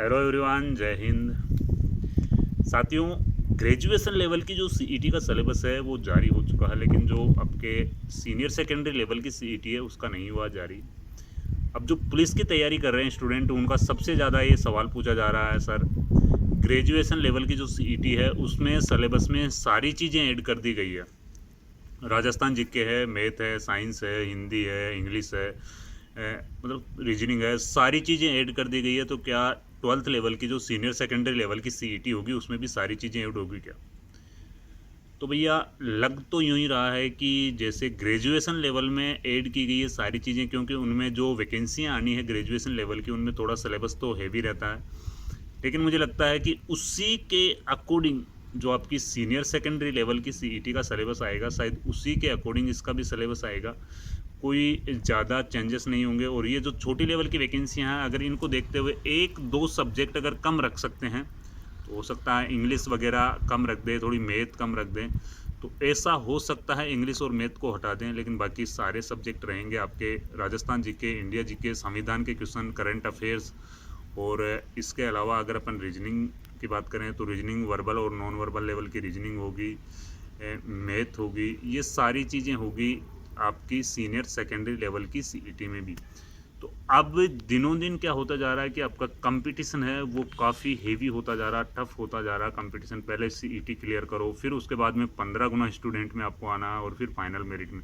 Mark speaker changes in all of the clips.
Speaker 1: Hello everyone, जय हिंद। साथियों, graduation level की जो सीईटी का सिलेबस है वो जारी हो चुका है, लेकिन जो आपके सीनियर सेकेंडरी लेवल की सीईटी है उसका नहीं हुआ जारी। अब जो पुलिस की तैयारी कर रहे हैं स्टूडेंट, उनका सबसे ज़्यादा ये सवाल पूछा जा रहा है, सर ग्रेजुएशन लेवल की जो सीईटी है उसमें सिलेबस में सारी चीज़ें ऐड कर दी गई है। राजस्थान जीके है, मैथ है, साइंस है, हिंदी है, इंग्लिश है, मतलब रीजनिंग है, सारी चीज़ें ऐड कर दी गई है। तो क्या 12th लेवल की जो सीनियर सेकेंडरी लेवल की सीईटी होगी उसमें भी सारी चीज़ें ऐड होगी क्या? तो भैया, लग तो यूँ ही रहा है कि जैसे ग्रेजुएशन लेवल में ऐड की गई है सारी चीज़ें, क्योंकि उनमें जो वैकेंसियाँ आनी है ग्रेजुएशन लेवल की उनमें थोड़ा सिलेबस तो हैवी रहता है। लेकिन मुझे लगता है कि उसी के अकॉर्डिंग जो आपकी सीनियर सेकेंडरी लेवल की सीईटी का सिलेबस आएगा, शायद उसी के अकॉर्डिंग इसका भी सिलेबस आएगा। कोई ज़्यादा चेंजेस नहीं होंगे। और ये जो छोटी लेवल की वैकेंसियाँ हैं, अगर इनको देखते हुए एक दो सब्जेक्ट अगर कम रख सकते हैं तो हो सकता है इंग्लिश वगैरह कम रख दें, थोड़ी मैथ कम रख दें, तो ऐसा हो सकता है इंग्लिश और मैथ को हटा दें। लेकिन बाकी सारे सब्जेक्ट रहेंगे आपके, राजस्थान जीके, इंडिया जीके, संविधान के क्वेश्चन, करंट अफेयर्स। और इसके अलावा अगर अपन रीजनिंग की बात करें तो रीजनिंग वर्बल और नॉन वर्बल लेवल की रीजनिंग होगी, मैथ होगी, ये सारी चीज़ें होगी आपकी सीनियर सेकेंडरी लेवल की सीईटी में भी। तो अब दिनों दिन क्या होता जा रहा है कि आपका कंपटीशन है वो काफ़ी हेवी होता जा रहा है, टफ होता जा रहा है कंपटीशन। पहले सीईटी क्लियर करो, फिर उसके बाद में 15 गुना स्टूडेंट में आपको आना है, और फिर फाइनल मेरिट में।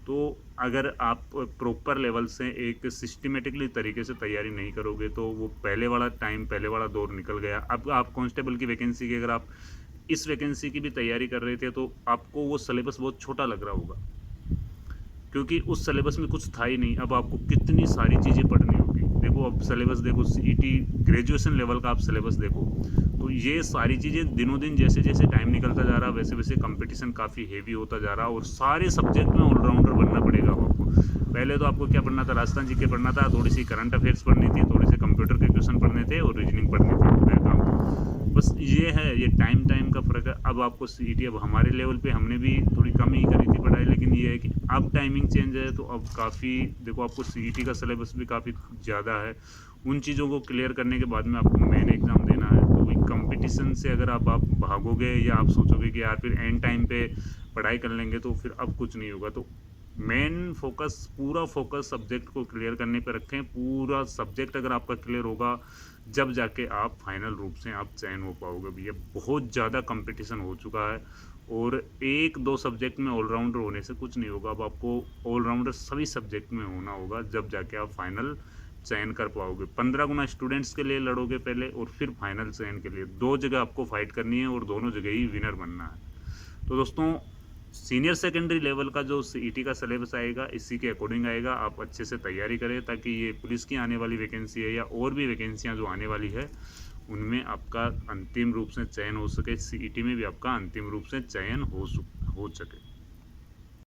Speaker 1: तो अगर आप प्रॉपर लेवल से एक सिस्टमेटिकली तरीके से तैयारी नहीं करोगे तो वो पहले वाला टाइम, पहले वाला दौर निकल गया। अब आप कांस्टेबल की वैकेंसी की, अगर आप इस वैकेंसी की भी तैयारी कर रहे थे तो आपको वो सिलेबस बहुत छोटा लग रहा होगा, क्योंकि उस सिलेबस में कुछ था ही नहीं। अब आपको कितनी सारी चीज़ें पढ़नी होगी। देखो, अब सिलेबस देखो, सीईटी ग्रेजुएशन लेवल का आप सिलेबस देखो, तो ये सारी चीज़ें दिनों दिन जैसे जैसे टाइम निकलता जा रहा है वैसे वैसे कंपटीशन काफ़ी हेवी होता जा रहा है, और सारे सब्जेक्ट में ऑलराउंडर बनना पड़ेगा आपको। पहले तो आपको क्या पढ़ना था, राजस्थान जी के पढ़ना था, थोड़ी सी करंट अफेयर्स पढ़नी थी, थोड़े से कंप्यूटर के क्वेश्चन पढ़ने थे, और रीजनिंग पढ़नी थी, हो गया काम। बस ये है, ये टाइम टाइम का फ़र्क है। अब आपको सीईटी, अब हमारे लेवल पे हमने भी थोड़ी कम ही करी थी पढ़ाई, लेकिन ये है कि अब टाइमिंग चेंज है, तो अब काफ़ी, देखो आपको सीईटी का सिलेबस भी काफ़ी ज़्यादा है। उन चीज़ों को क्लियर करने के बाद में आपको मेन एग्ज़ाम देना है। तो वही कंपटीशन से अगर आप भागोगे, या आप सोचोगे कि यार फिर एंड टाइम पे पढ़ाई कर लेंगे, तो फिर अब कुछ नहीं होगा। तो मेन फोकस, पूरा फोकस सब्जेक्ट को क्लियर करने पे रखें। पूरा सब्जेक्ट अगर आपका क्लियर होगा, जब जाके आप फाइनल रूप से आप चयन हो पाओगे। भैया, बहुत ज़्यादा कंपटीशन हो चुका है, और एक दो सब्जेक्ट में ऑलराउंडर होने से कुछ नहीं होगा। अब आपको ऑलराउंडर सभी सब्जेक्ट में होना होगा, जब जाके आप फाइनल चयन कर पाओगे। 15 गुना स्टूडेंट्स के लिए लड़ोगे पहले, और फिर फाइनल चयन के लिए दो जगह आपको फाइट करनी है, और दोनों जगह ही विनर बनना है। तो दोस्तों, सीनियर सेकेंडरी लेवल का जो सीईटी का सिलेबस आएगा इसी के अकॉर्डिंग आएगा। आप अच्छे से तैयारी करें, ताकि ये पुलिस की आने वाली वैकेंसी है, या और भी वैकेंसियां जो आने वाली है, उनमें आपका अंतिम रूप से चयन हो सके, सीईटी में भी आपका अंतिम रूप से चयन हो सके।